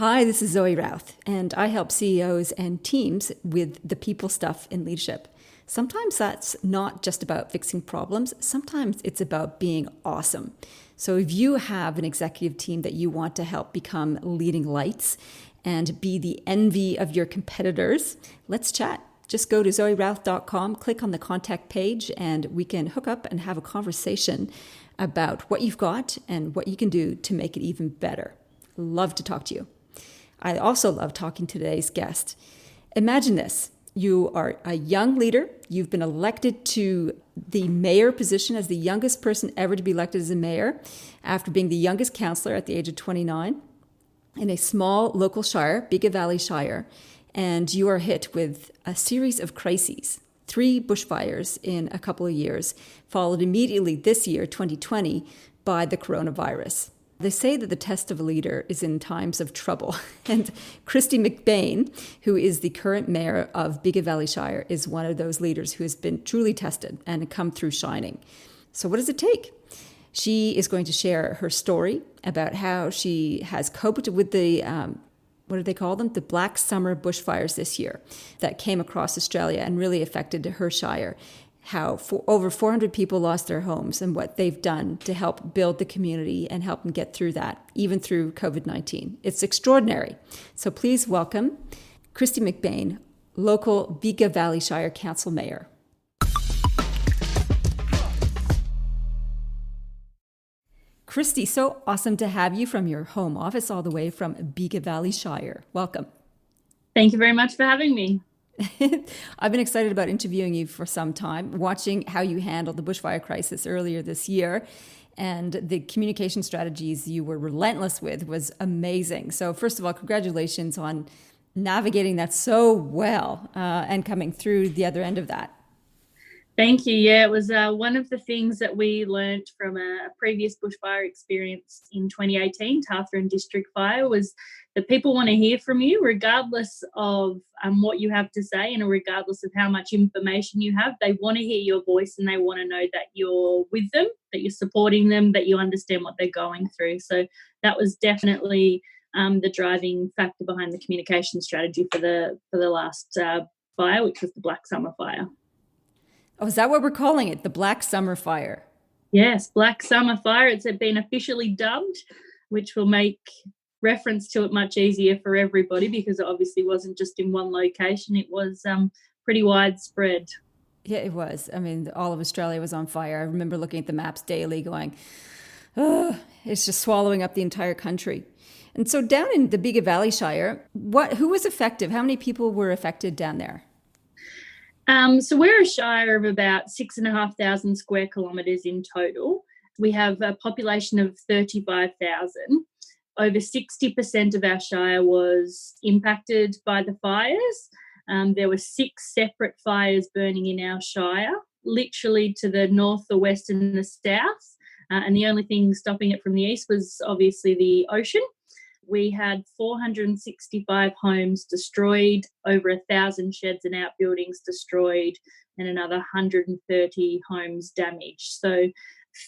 Hi, this is Zoe Routh, and I help CEOs and teams with the people stuff in leadership. Sometimes that's not just about fixing problems, sometimes it's about being awesome. So if you have an executive team that you want to help become leading lights and be the envy of your competitors, let's chat. Just go to zoerouth.com, click on the contact page, and we can hook up and have a conversation about what you've got and what you can do to make it even better. Love to talk to you. I also love talking to today's guest. Imagine this. You are a young leader. You've been elected to the mayor position as the youngest person ever to be elected as a mayor after being the youngest councillor at the age of 29 in a small local shire, Bega Valley Shire. And you are hit with a series of crises, 3 bushfires in a couple of years, followed immediately this year, 2020, by the coronavirus. They say that the test of a leader is in times of trouble. And Kristy McBain, who is the current mayor of Bega Valley Shire, is one of those leaders who has been truly tested and come through shining. So what does it take? She is going to share her story about how she has coped with the, what do they call them? The Black Summer bushfires this year that came across Australia and really affected her shire. How over 400 people lost their homes and what they've done to help build the community and help them get through that, even through COVID-19. It's extraordinary. So please welcome Kristy McBain, local Bega Valley Shire Council Mayor. Kristy, so awesome to have you from your home office all the way from Bega Valley Shire. Welcome. Thank you very much for having me. I've been excited about interviewing you for some time, watching how you handled the bushfire crisis earlier this year. And the communication strategies you were relentless with was amazing. So first of all, congratulations on navigating that so well and coming through the other end of that. Thank you. Yeah, it was one of the things that we learned from a previous bushfire experience in 2018, Tarthrin District Fire, was that people want to hear from you regardless of what you have to say and regardless of how much information you have. They want to hear your voice and they want to know that you're with them, that you're supporting them, that you understand what they're going through. So that was definitely the driving factor behind the communication strategy for the last fire, which was the Black Summer Fire. Oh, is that what we're calling it? The Black Summer Fire? Yes, Black Summer Fire. It's been officially dubbed, which will make reference to it much easier for everybody because it obviously wasn't just in one location. It was pretty widespread. Yeah, it was. I mean, all of Australia was on fire. I remember looking at the maps daily going, oh, it's just swallowing up the entire country. And so down in the Bega Valley Shire, who was affected? How many people were affected down there? So we're a shire of about 6,500 square kilometres in total. We have a population of 35,000. Over 60% of our shire was impacted by the fires. There were 6 separate fires burning in our shire, literally to the north, the west and the south. And the only thing stopping it from the east was obviously the ocean. We had 465 homes destroyed, over 1,000 sheds and outbuildings destroyed, and another 130 homes damaged. So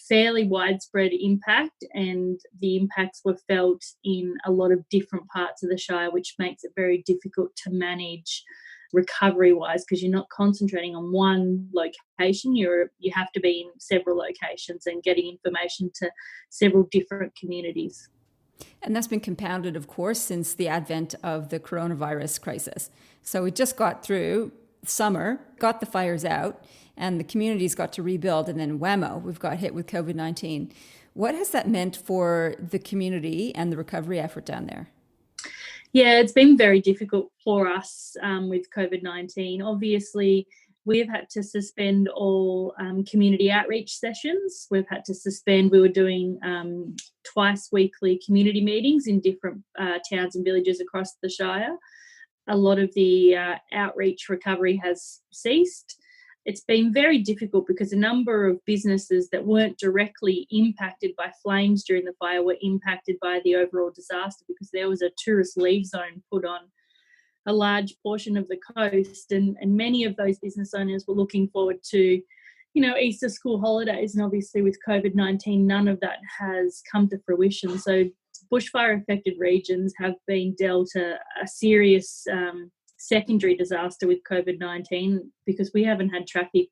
fairly widespread impact, and the impacts were felt in a lot of different parts of the shire, which makes it very difficult to manage recovery-wise because you're not concentrating on one location. You have to be in several locations and getting information to several different communities. And that's been compounded, of course, since the advent of the coronavirus crisis. So we just got through summer, got the fires out, and the communities got to rebuild, and then whammo, we've got hit with COVID-19. What has that meant for the community and the recovery effort down there? Yeah, it's been very difficult for us with COVID-19. Obviously, we've had to suspend all community outreach sessions. We've had to suspend, we were doing twice weekly community meetings in different towns and villages across the Shire. A lot of the outreach recovery has ceased. It's been very difficult because a number of businesses that weren't directly impacted by flames during the fire were impacted by the overall disaster because there was a tourist leave zone put on a large portion of the coast, and many of those business owners were looking forward to, Easter school holidays, and obviously with COVID-19, none of that has come to fruition. So bushfire affected regions have been dealt a serious secondary disaster with COVID-19 because we haven't had traffic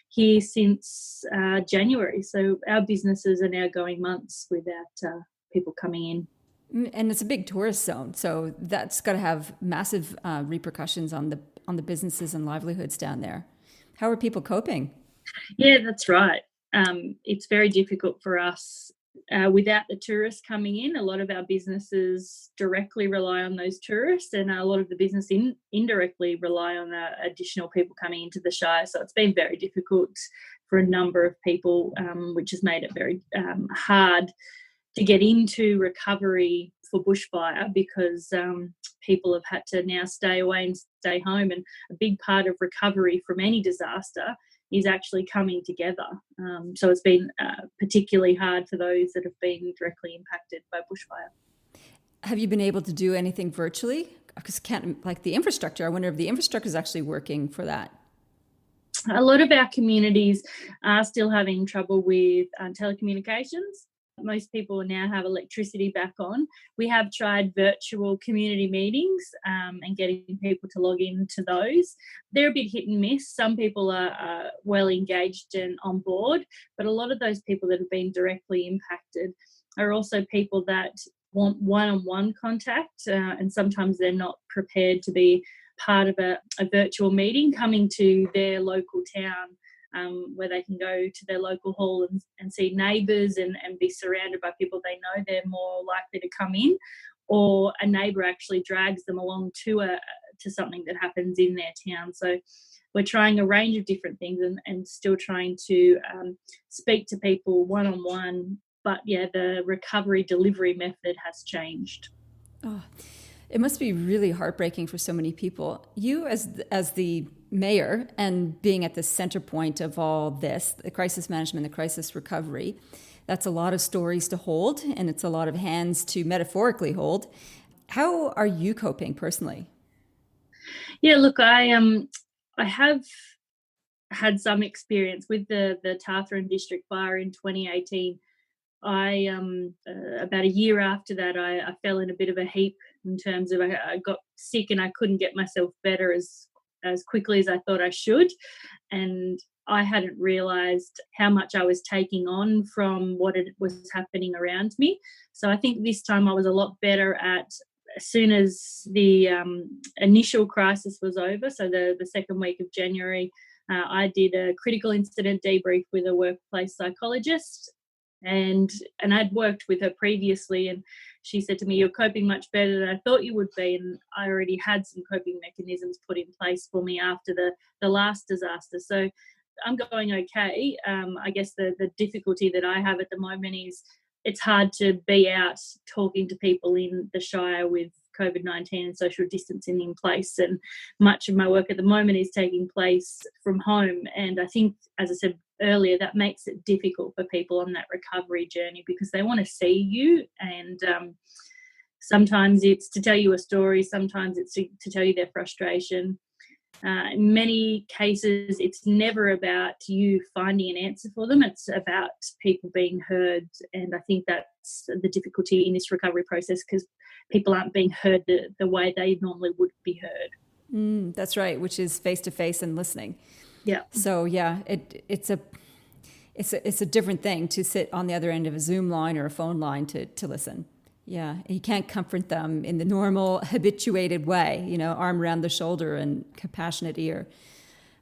here since January. So our businesses are now going months without people coming in. And it's a big tourist zone, so that's got to have massive repercussions on the businesses and livelihoods down there. How are people coping? Yeah, that's right. It's very difficult for us. Without the tourists coming in, a lot of our businesses directly rely on those tourists, and a lot of the business indirectly rely on additional people coming into the Shire. So it's been very difficult for a number of people, which has made it very hard to get into recovery for bushfire because people have had to now stay away and stay home. And a big part of recovery from any disaster is actually coming together. So it's been particularly hard for those that have been directly impacted by bushfire. Have you been able to do anything virtually? Because the infrastructure, I wonder if the infrastructure is actually working for that. A lot of our communities are still having trouble with telecommunications. Most people now have electricity back on. We have tried virtual community meetings and getting people to log into those. They're a bit hit and miss. Some people are well engaged and on board, but a lot of those people that have been directly impacted are also people that want one-on-one contact, and sometimes they're not prepared to be part of a virtual meeting, coming to their local town where they can go to their local hall and see neighbours and be surrounded by people they know. They're more likely to come in, or a neighbour actually drags them along to something that happens in their town. So we're trying a range of different things and still trying to speak to people one-on-one. But yeah, the recovery delivery method has changed. Oh, it must be really heartbreaking for so many people. You as the mayor and being at the center point of all this, the crisis management, the crisis recovery, that's a lot of stories to hold, and it's a lot of hands to metaphorically hold. How are you coping personally? Yeah, look, I have had some experience with the Tarthorn district fire in 2018. I about a year after that, I fell in a bit of a heap in terms of I got sick and I couldn't get myself better as quickly as I thought I should, and I hadn't realised how much I was taking on from what it was happening around me. So I think this time I was a lot better at, as soon as the initial crisis was over, so the second week of January, I did a critical incident debrief with a workplace psychologist. And I'd worked with her previously, and she said to me, "You're coping much better than I thought you would be." And I already had some coping mechanisms put in place for me after the last disaster. So I'm going okay. I guess the difficulty that I have at the moment is it's hard to be out talking to people in the Shire with COVID-19 and social distancing in place. And much of my work at the moment is taking place from home. And I think, as I said earlier, that makes it difficult for people on that recovery journey because they want to see you. And sometimes it's to tell you a story. Sometimes it's to tell you their frustration. In many cases, it's never about you finding an answer for them. It's about people being heard. And I think that's the difficulty in this recovery process because people aren't being heard the way they normally would be heard. That's right, which is face-to-face and listening. Yeah. So yeah, it's a different thing to sit on the other end of a Zoom line or a phone line to listen. Yeah, you can't comfort them in the normal, habituated way, arm around the shoulder and compassionate ear.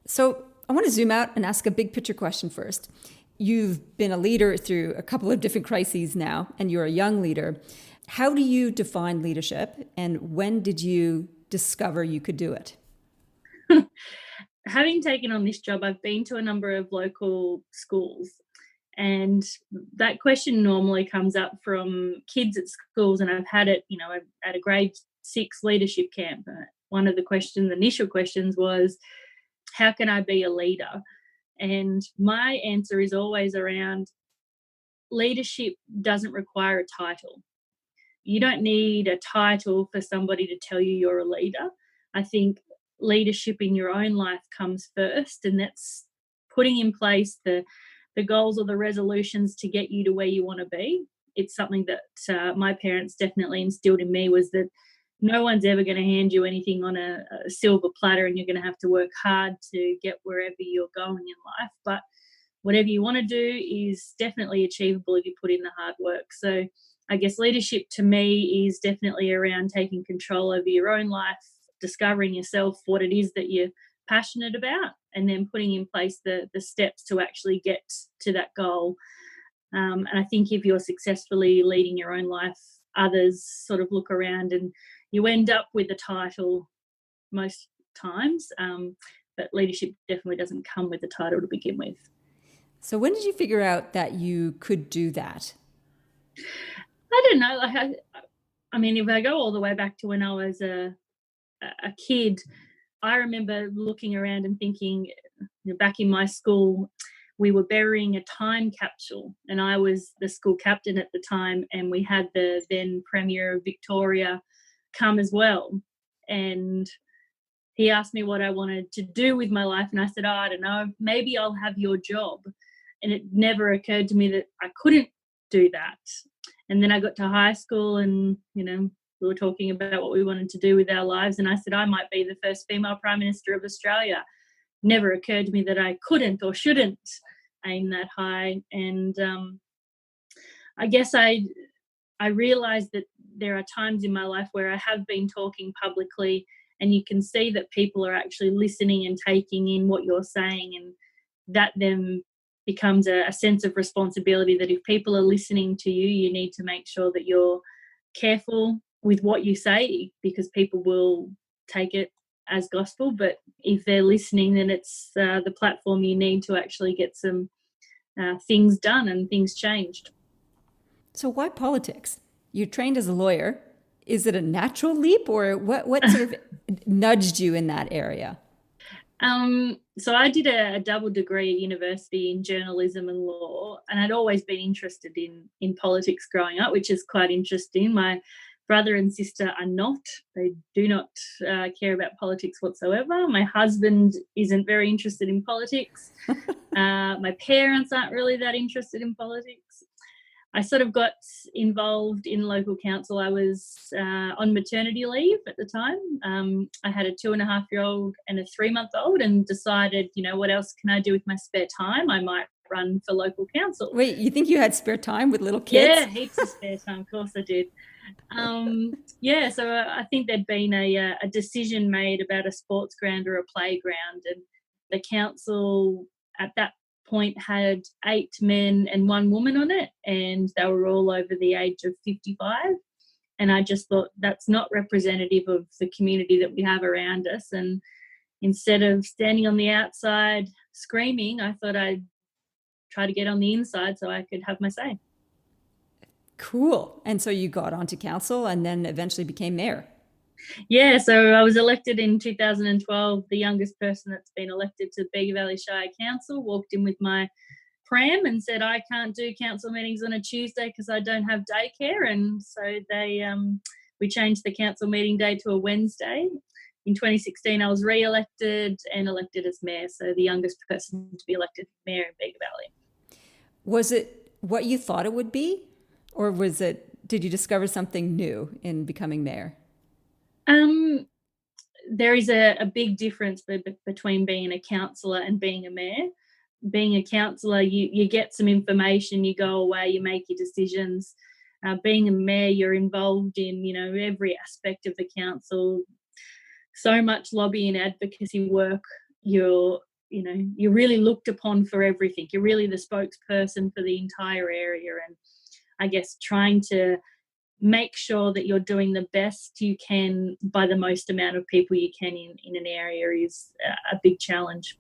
So I want to zoom out and ask a big picture question first. You've been a leader through a couple of different crises now, and you're a young leader. How do you define leadership, and when did you discover you could do it? Having taken on this job, I've been to a number of local schools. And that question normally comes up from kids at schools, and I've had it, at a grade 6 leadership camp. One of the initial questions was, how can I be a leader? And my answer is always around leadership doesn't require a title. You don't need a title for somebody to tell you you're a leader. I think leadership in your own life comes first, and that's putting in place the goals or the resolutions to get you to where you want to be. it's something that my parents definitely instilled in me, was that no one's ever going to hand you anything on a silver platter, and you're going to have to work hard to get wherever you're going in life. But whatever you want to do is definitely achievable if you put in the hard work. So I guess leadership to me is definitely around taking control over your own life, discovering yourself, what it is that you're passionate about, and then putting in place the steps to actually get to that goal. And I think if you're successfully leading your own life, others sort of look around and you end up with a title most times. But leadership definitely doesn't come with a title to begin with. So when did you figure out that you could do that? I don't know. Like I mean, if I go all the way back to when I was a kid, I remember looking around and thinking, back in my school, we were burying a time capsule, and I was the school captain at the time, and we had the then Premier of Victoria come as well. And he asked me what I wanted to do with my life, and I said, I don't know, maybe I'll have your job. And it never occurred to me that I couldn't do that. And then I got to high school, and, we were talking about what we wanted to do with our lives, and I said I might be the first female Prime Minister of Australia. Never occurred to me that I couldn't or shouldn't aim that high. And I guess I realised that there are times in my life where I have been talking publicly, and you can see that people are actually listening and taking in what you're saying, and that then becomes a sense of responsibility that if people are listening to you, you need to make sure that you're careful with what you say, because people will take it as gospel. But if they're listening, then it's the platform you need to actually get some things done and things changed. So why politics? You trained as a lawyer. Is it a natural leap, or what sort of nudged you in that area? So I did a double degree at university in journalism and law, and I'd always been interested in politics growing up, which is quite interesting. My brother and sister are not. They do not care about politics whatsoever. My husband isn't very interested in politics. My parents aren't really that interested in politics. I sort of got involved in local council. I was on maternity leave at the time. I had a 2.5-year-old and a 3-month-old, and decided, what else can I do with my spare time? I might run for local council. Wait, you think you had spare time with little kids? Yeah, heaps of spare time. Of course I did. So I think there'd been a decision made about a sports ground or a playground, and the council at that point had 8 men and 1 woman on it, and they were all over the age of 55. And I just thought that's not representative of the community that we have around us. And instead of standing on the outside screaming, I thought I'd try to get on the inside so I could have my say. Cool. And so you got onto council and then eventually became mayor. Yeah, so I was elected in 2012, the youngest person that's been elected to Bega Valley Shire Council. Walked in with my pram and said, I can't do council meetings on a Tuesday because I don't have daycare. And so we changed the council meeting day to a Wednesday. In 2016, I was re-elected and elected as mayor, so the youngest person to be elected mayor in Bega Valley. Was it what you thought it would be? Or did you discover something new in becoming mayor? There is a big difference between being a councillor and being a mayor. Being a councillor, you get some information, you go away, you make your decisions. Being a mayor, you're involved in, every aspect of the council. So much lobby and advocacy work. You're really looked upon for everything. You're really the spokesperson for the entire area, and I guess trying to make sure that you're doing the best you can by the most amount of people you can in an area is a big challenge.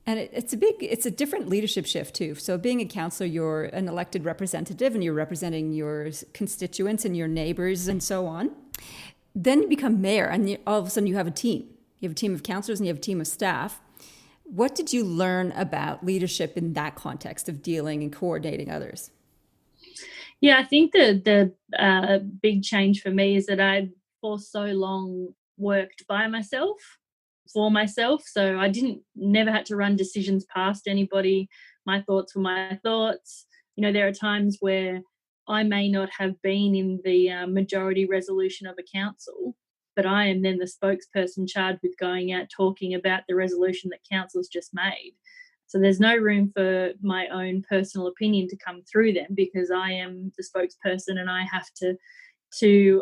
And it's a different leadership shift too. So being a councillor, you're an elected representative and you're representing your constituents and your neighbours and so on. Then you become mayor, and all of a sudden you have a team. You have a team of councillors and you have a team of staff. What did you learn about leadership in that context of dealing and coordinating others? Yeah, I think the big change for me is that I, for so long, worked by myself, for myself. So I never had to run decisions past anybody. My thoughts were my thoughts. There are times where I may not have been in the majority resolution of a council, but I am then the spokesperson charged with going out talking about the resolution that council's just made. So there's no room for my own personal opinion to come through them, because I am the spokesperson and I have to do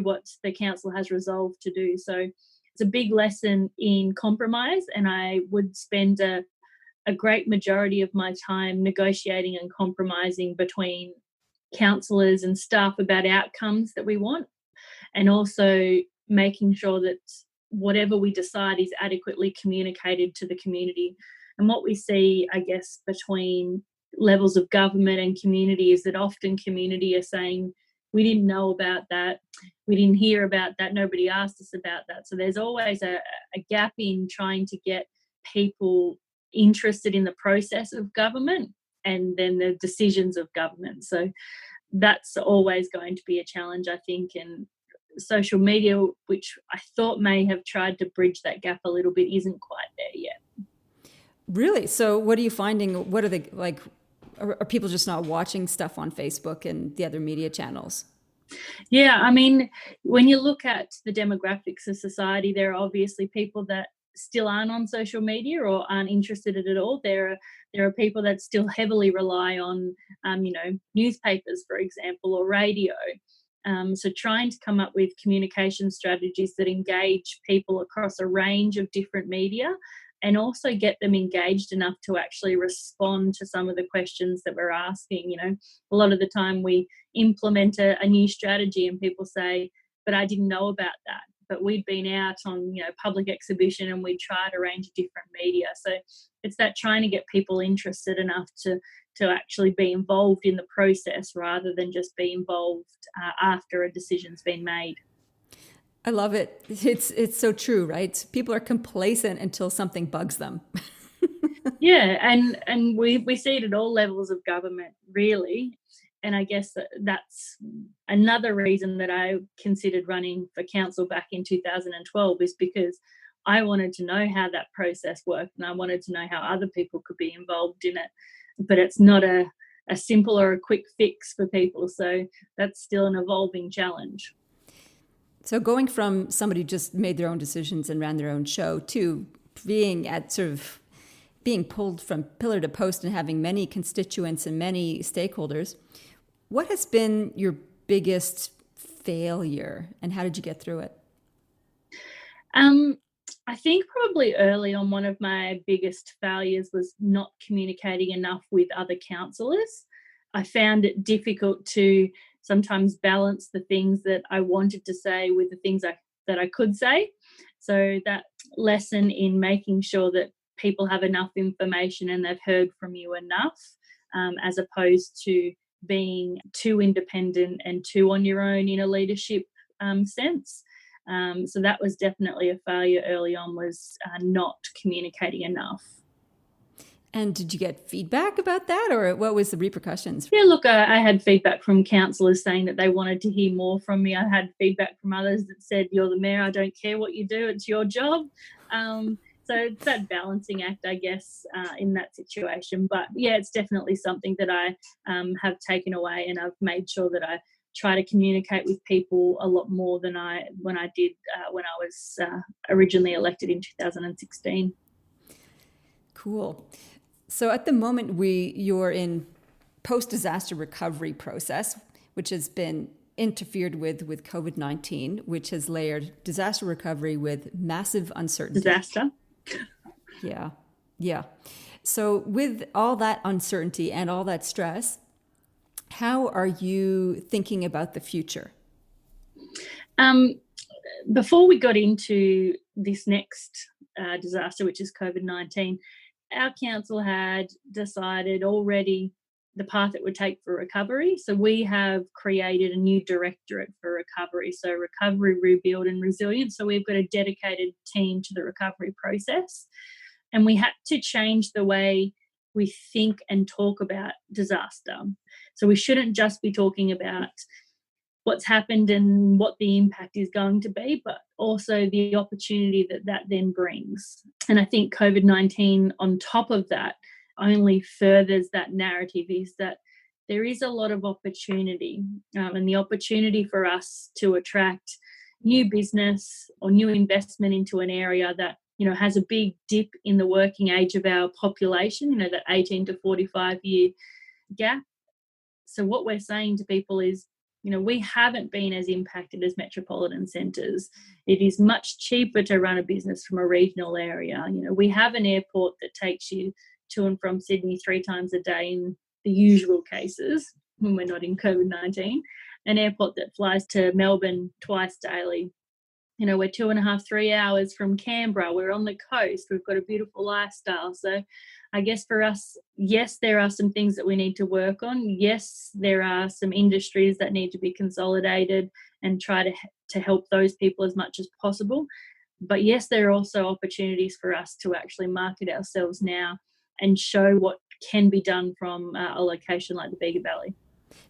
what the council has resolved to do. So it's a big lesson in compromise, and I would spend a great majority of my time negotiating and compromising between councillors and staff about outcomes that we want, and also making sure that whatever we decide is adequately communicated to the community. And what we see, I guess, between levels of government and community is that often community are saying, we didn't know about that, we didn't hear about that, nobody asked us about that. So there's always a gap in trying to get people interested in the process of government and then the decisions of government. So that's always going to be a challenge, I think, and social media, which I thought may have tried to bridge that gap a little bit, isn't quite there yet. Really? So what are you finding? What are the, like, are people just not watching stuff on Facebook and the other media channels? Yeah, I mean, when you look at the demographics of society, there are obviously people that still aren't on social media or aren't interested in it at all. There are people that still heavily rely on, newspapers, for example, or radio. So trying to come up with communication strategies that engage people across a range of different media, and also get them engaged enough to actually respond to some of the questions that we're asking. A lot of the time we implement a new strategy and people say, but I didn't know about that. But we'd been out on, public exhibition, and we tried a range of different media. So it's that trying to get people interested enough to actually be involved in the process rather than just be involved after a decision's been made. I love it. It's so true, right? People are complacent until something bugs them. Yeah, and we see it at all levels of government, really. And I guess that's another reason that I considered running for council back in 2012, is because I wanted to know how that process worked, and I wanted to know how other people could be involved in it. But it's not a simple or a quick fix for people. So that's still an evolving challenge. So going from somebody who just made their own decisions and ran their own show to being at sort of being pulled from pillar to post and having many constituents and many stakeholders, what has been your biggest failure and how did you get through it? I think probably early on, one of my biggest failures was not communicating enough with other councillors. I found it difficult to sometimes balance the things that I wanted to say with the things that I could say. So that lesson in making sure that people have enough information and they've heard from you enough, as opposed to being too independent and too on your own in a leadership sense. So that was definitely a failure early on, was not communicating enough. And did you get feedback about that, or what was the repercussions? Yeah, look, I had feedback from councillors saying that they wanted to hear more from me. I had feedback from others that said, you're the mayor, I don't care what you do, it's your job. So it's that balancing act, I guess, in that situation. But yeah, it's definitely something that I have taken away, and I've made sure that I try to communicate with people a lot more than when I did when I was originally elected in 2016. Cool. So at the moment, you're in post-disaster recovery process, which has been interfered with COVID-19, which has layered disaster recovery with massive uncertainty. Disaster. Yeah. So with all that uncertainty and all that stress, how are you thinking about the future? Before we got into this next disaster, which is COVID-19, our council had decided already the path it would take for recovery. So we have created a new directorate for recovery, so recovery, rebuild and resilience. So we've got a dedicated team to the recovery process. And we had to change the way we think and talk about disaster. So we shouldn't just be talking about what's happened and what the impact is going to be, but also the opportunity that then brings. And I think COVID-19 on top of that only furthers that narrative, is that there is a lot of opportunity, and the opportunity for us to attract new business or new investment into an area that, has a big dip in the working age of our population, that 18 to 45 year gap. So what we're saying to people is, we haven't been as impacted as metropolitan centres. It is much cheaper to run a business from a regional area. We have an airport that takes you to and from Sydney 3 times a day in the usual cases when we're not in COVID-19. An airport that flies to Melbourne twice daily. We're 2.5, 3 hours from Canberra. We're on the coast. We've got a beautiful lifestyle. So I guess for us, yes, there are some things that we need to work on. Yes, there are some industries that need to be consolidated and try to help those people as much as possible. But yes, there are also opportunities for us to actually market ourselves now and show what can be done from a location like the Bega Valley.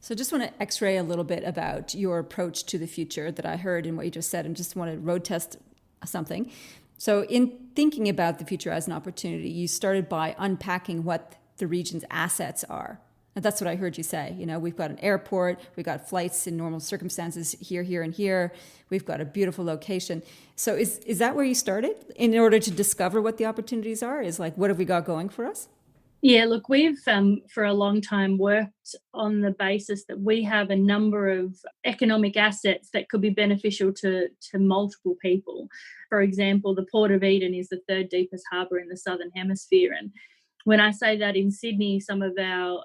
So just want to x-ray a little bit about your approach to the future that I heard in what you just said, and just want to road test something. So in thinking about the future as an opportunity, you started by unpacking what the region's assets are. And that's what I heard you say. We've got an airport, we've got flights in normal circumstances here, and here. We've got a beautiful location. So is that where you started in order to discover what the opportunities are? Is like, what have we got going for us? Yeah, look, we've for a long time worked on the basis that we have a number of economic assets that could be beneficial to multiple people. For example, the Port of Eden is the 3rd deepest harbour in the Southern Hemisphere. And when I say that in Sydney, some of our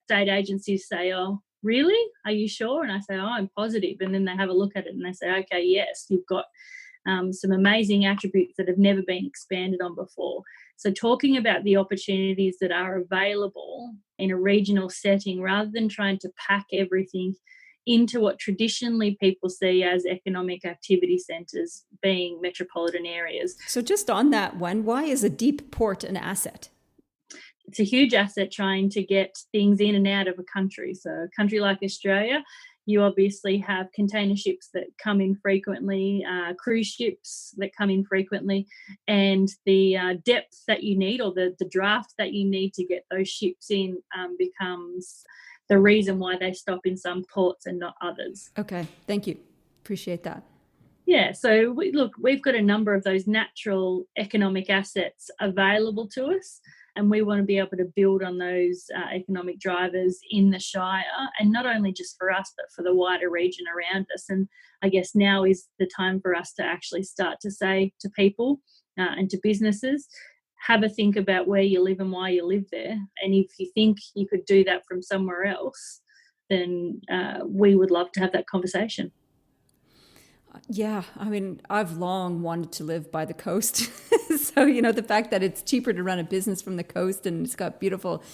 state agencies say, "Oh, really? Are you sure?" And I say, "Oh, I'm positive." And then they have a look at it and they say, "Okay, yes, you've got some amazing attributes that have never been expanded on before." So talking about the opportunities that are available in a regional setting, rather than trying to pack everything into what traditionally people see as economic activity centres being metropolitan areas. So just on that one, why is a deep port an asset? It's a huge asset trying to get things in and out of a country. So a country like Australia, you obviously have container ships that come in frequently, cruise ships that come in frequently, and the depth that you need, or the draft that you need to get those ships in, becomes the reason why they stop in some ports and not others. Okay, thank you. Appreciate that. Yeah, so we've got a number of those natural economic assets available to us, and we want to be able to build on those economic drivers in the Shire, and not only just for us, but for the wider region around us. And I guess now is the time for us to actually start to say to people and to businesses, have a think about where you live and why you live there. And if you think you could do that from somewhere else, then we would love to have that conversation. Yeah, I mean, I've long wanted to live by the coast. So, the fact that it's cheaper to run a business from the coast and it's got beautiful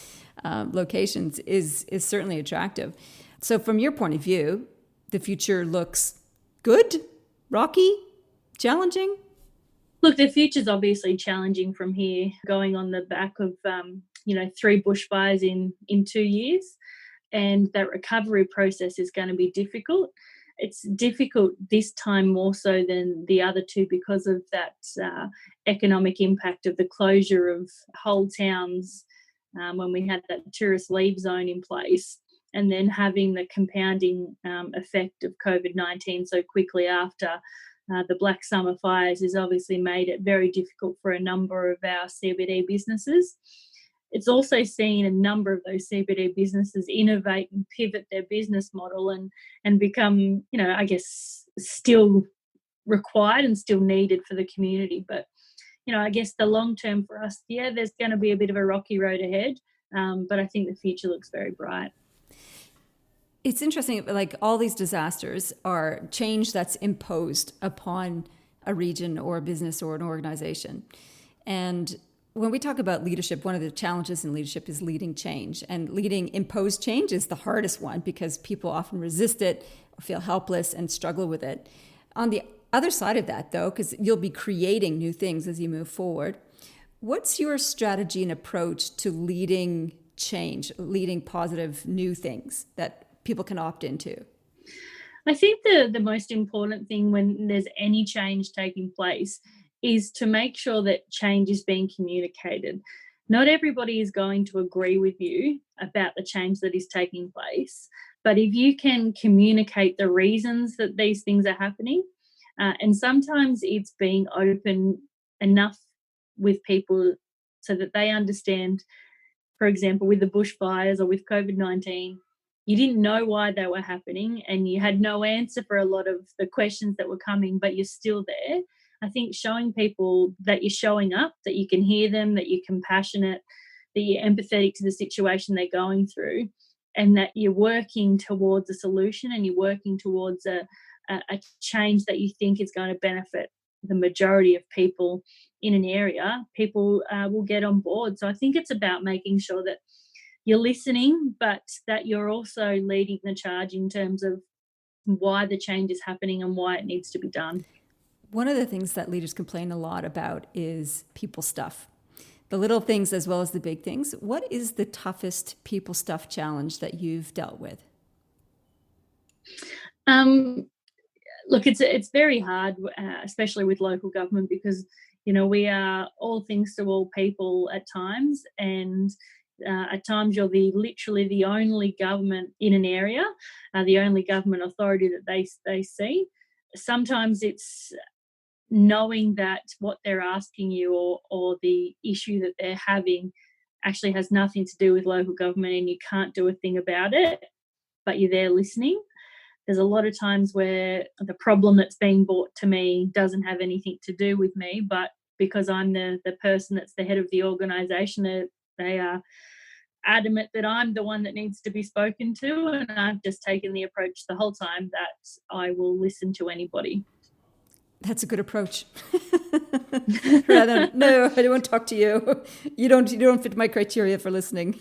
locations is certainly attractive. So from your point of view, the future looks good, rocky, challenging? Look, the future's obviously challenging from here, going on the back of, 3 bushfires in 2 years. And that recovery process is going to be difficult. It's difficult this time more so than the other 2 because of that economic impact of the closure of whole towns when we had that tourist leave zone in place, and then having the compounding effect of COVID-19 so quickly after. The Black Summer fires has obviously made it very difficult for a number of our CBD businesses. It's also seen a number of those CBD businesses innovate and pivot their business model and become, I guess, still required and still needed for the community. But, I guess the long term for us, there's going to be a bit of a rocky road ahead, but I think the future looks very bright. It's interesting, like all these disasters are change that's imposed upon a region or a business or an organization. And when we talk about leadership, one of the challenges in leadership is leading change. And leading imposed change is the hardest one because people often resist it or feel helpless and struggle with it. On the other side of that, though, because you'll be creating new things as you move forward, what's your strategy and approach to leading change, leading positive new things that people can opt into? I think the most important thing when there's any change taking place is to make sure that change is being communicated. not everybody is going to agree with you about the change that is taking place. But if you can communicate the reasons that these things are happening, and sometimes it's being open enough with people so that they understand, for example, with the bushfires or with COVID-19, you didn't know why they were happening and you had no answer for a lot of the questions that were coming, but you're still there. I think showing people that you're showing up, that you can hear them, that you're compassionate, that you're empathetic to the situation they're going through, and that you're working towards a solution and you're working towards a change that you think is going to benefit the majority of people in an area, people will get on board. So I think it's about making sure that you're listening, but that you're also leading the charge in terms of why the change is happening and why it needs to be done. One of the things that leaders complain a lot about is people stuff. The little things as well as the big things. What is the toughest people stuff challenge that you've dealt with? Look, it's very hard, especially with local government, because we are all things to all people at times, and at times you're literally the only government in an area, the only government authority that they see. Sometimes it's knowing that what they're asking you or the issue that they're having actually has nothing to do with local government and you can't do a thing about it, but you're there listening. There's a lot of times where the problem that's being brought to me doesn't have anything to do with me, but because I'm the person that's the head of the organisation, they are adamant that I'm the one that needs to be spoken to, and I've just taken the approach the whole time that I will listen to anybody. That's a good approach. Rather, no, I don't want to talk to you. You don't fit my criteria for listening.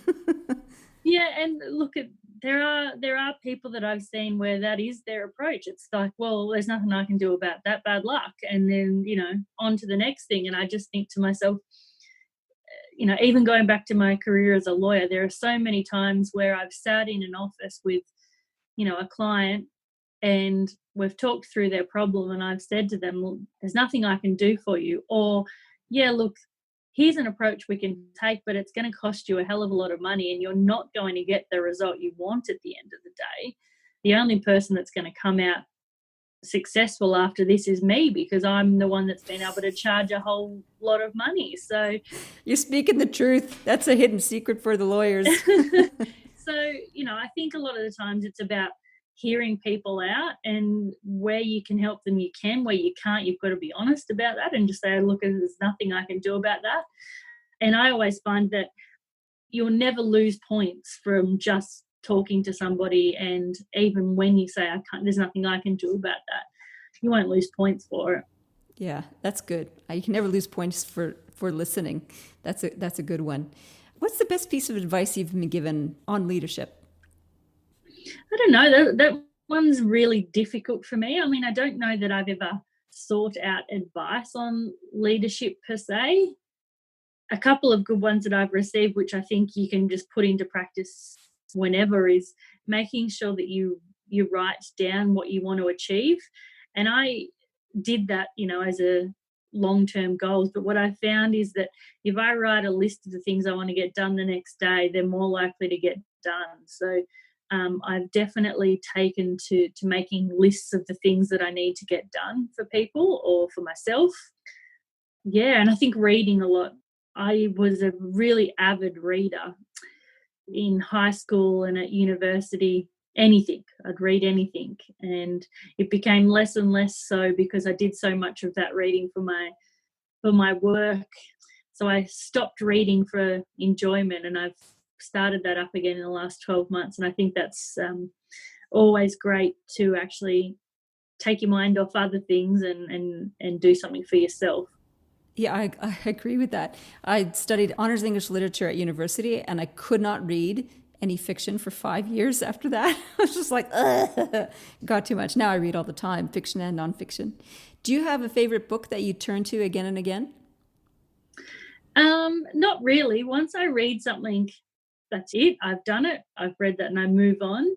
Yeah, and look, there are people that I've seen where that is their approach. It's like, well, there's nothing I can do about that, bad luck, and then on to the next thing. And I just think to myself, even going back to my career as a lawyer, there are so many times where I've sat in an office with a client and we've talked through their problem and I've said to them, well, there's nothing I can do for you, or yeah, look, here's an approach we can take, but it's going to cost you a hell of a lot of money and you're not going to get the result you want at the end of the day. The only person that's going to come out successful after this is me, because I'm the one that's been able to charge a whole lot of money. So you're speaking the truth. That's a hidden secret for the lawyers. So, I think a lot of the times it's about hearing people out, and where you can help them, you can. Where you can't, you've got to be honest about that and just say, look, there's nothing I can do about that. And I always find that you'll never lose points from just talking to somebody, and even when you say, there's nothing I can do about that, you won't lose points for it. Yeah, that's good. You can never lose points for listening. That's a good one. What's the best piece of advice you've been given on leadership? I don't know. That one's really difficult for me. I mean, I don't know that I've ever sought out advice on leadership per se. A couple of good ones that I've received, which I think you can just put into practice whenever, is making sure that you write down what you want to achieve. And I did that, as a long-term goals. But what I found is that if I write a list of the things I want to get done the next day, they're more likely to get done. So I've definitely taken to making lists of the things that I need to get done for people or for myself. Yeah, and I think reading a lot. I was a really avid reader in high school and at university. Anything, I'd read anything, and it became less and less so because I did so much of that reading for my work. So I stopped reading for enjoyment, and I've started that up again in the last 12 months. And I think that's always great to actually take your mind off other things and do something for yourself. Yeah, I agree with that. I studied honors English literature at university, and I could not read any fiction for 5 years after that. I was just like, ugh, got too much. Now I read all the time, fiction and nonfiction. Do you have a favorite book that you turn to again and again? Not really. Once I read something, that's it. I've done it. I've read that and I move on.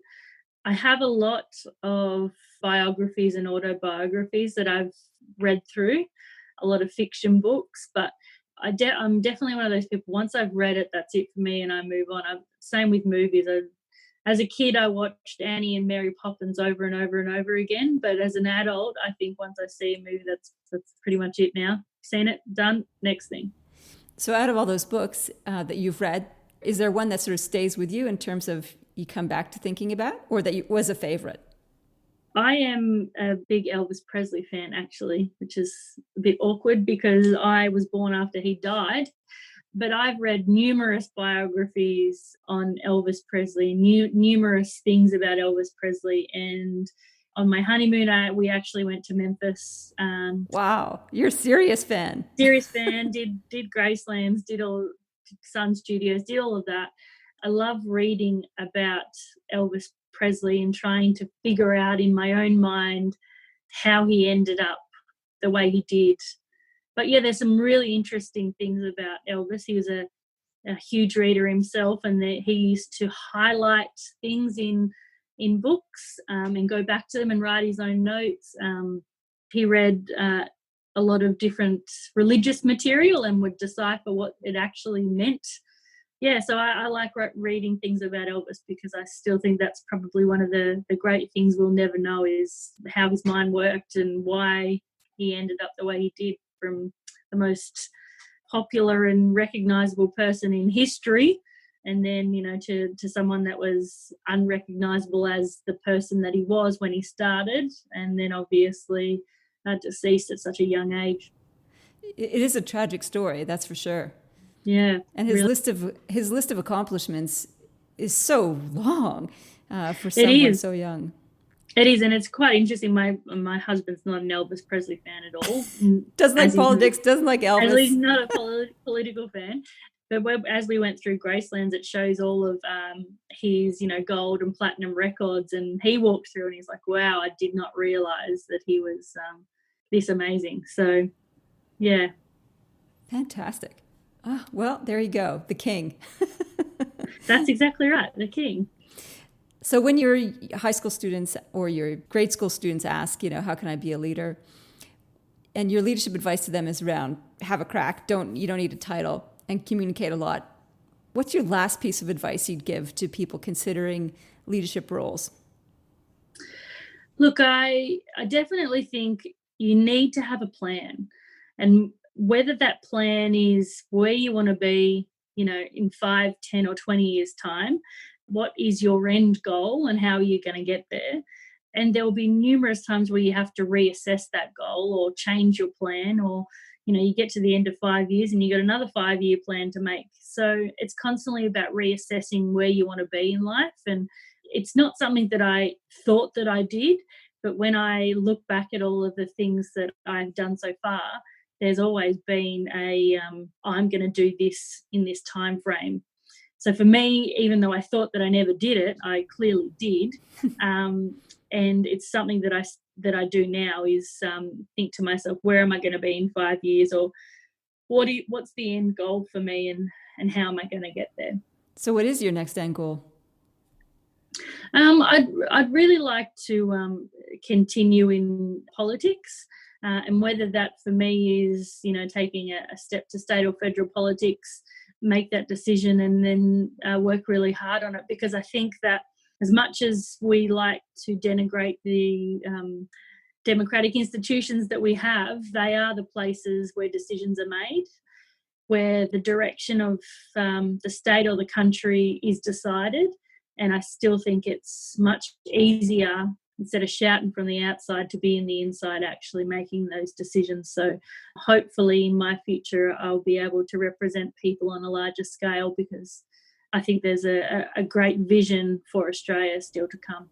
I have a lot of biographies and autobiographies that I've read through, a lot of fiction books, but I'm definitely one of those people. Once I've read it, that's it for me, and I move on. Same with movies. As a kid, I watched Annie and Mary Poppins over and over and over again. But as an adult, I think once I see a movie, that's pretty much it now. Seen it, done, next thing. So out of all those books that you've read, is there one that sort of stays with you in terms of you come back to thinking about, or that was a favorite? I am a big Elvis Presley fan, actually, which is a bit awkward because I was born after he died. But I've read numerous biographies on Elvis Presley, numerous things about Elvis Presley. And on my honeymoon, we actually went to Memphis. Wow, you're a serious fan. Serious fan, did Gracelands, did all Sun Studios, did all of that. I love reading about Elvis Presley and trying to figure out in my own mind how he ended up the way he did. But yeah, there's some really interesting things about Elvis. He was a huge reader himself, and he used to highlight things in books and go back to them and write his own notes. He read a lot of different religious material and would decipher what it actually meant. Yeah, so I like reading things about Elvis because I still think that's probably one of the great things we'll never know is how his mind worked and why he ended up the way he did, from the most popular and recognisable person in history, and then, to someone that was unrecognisable as the person that he was when he started, and then obviously deceased at such a young age. It is a tragic story, that's for sure. Yeah, and his list of accomplishments is so long for someone so young. It is, and it's quite interesting. My husband's not an Elvis Presley fan at all. Doesn't like politics, doesn't like Elvis. He's not a political fan. But as we went through Gracelands, it shows all of his, gold and platinum records, and he walked through and he's like, wow, I did not realise that he was this amazing. So, yeah. Fantastic. Oh, well, there you go, the king. That's exactly right, the king. So when your high school students or your grade school students ask, how can I be a leader? And your leadership advice to them is around have a crack, you don't need a title, and communicate a lot. What's your last piece of advice you'd give to people considering leadership roles? Look, I definitely think you need to have a plan. And whether that plan is where you want to be, in 5, 10 or 20 years' time, what is your end goal and how are you going to get there? And there will be numerous times where you have to reassess that goal or change your plan, or, you get to the end of 5 years and you got another 5-year plan to make. So it's constantly about reassessing where you want to be in life. And it's not something that I thought that I did, but when I look back at all of the things that I've done so far, there's always been I'm going to do this in this time frame. So for me, even though I thought that I never did it, I clearly did. And it's something that I do now is think to myself, where am I going to be in 5 years, or what's the end goal for me, and how am I going to get there? So what is your next end goal? I'd really like to continue in politics. And whether that for me is, taking a step to state or federal politics, make that decision and then work really hard on it. Because I think that as much as we like to denigrate the democratic institutions that we have, they are the places where decisions are made, where the direction of the state or the country is decided. And I still think it's much easier, instead of shouting from the outside, to be in the inside actually making those decisions. So hopefully in my future I'll be able to represent people on a larger scale, because I think there's a great vision for Australia still to come.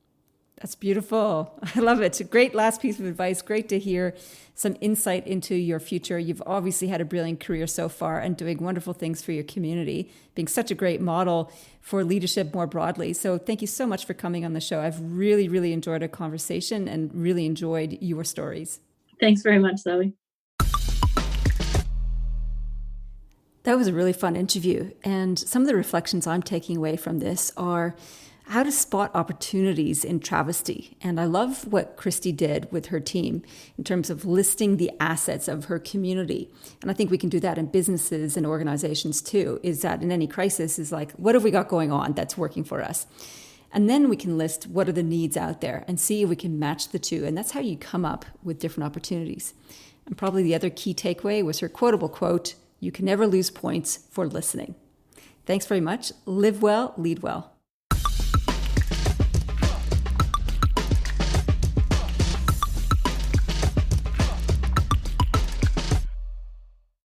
That's beautiful. I love it. It's a great last piece of advice. Great to hear some insight into your future. You've obviously had a brilliant career so far and doing wonderful things for your community, being such a great model for leadership more broadly. So thank you so much for coming on the show. I've really, really enjoyed our conversation and really enjoyed your stories. Thanks very much, Zoe. That was a really fun interview. And some of the reflections I'm taking away from this are how to spot opportunities in travesty. And I love what Kristy did with her team in terms of listing the assets of her community. And I think we can do that in businesses and organizations too, is that in any crisis is like, what have we got going on that's working for us? And then we can list what are the needs out there and see if we can match the two. And that's how you come up with different opportunities. And probably the other key takeaway was her quotable quote, "You can never lose points for listening." Thanks very much. Live well, lead well.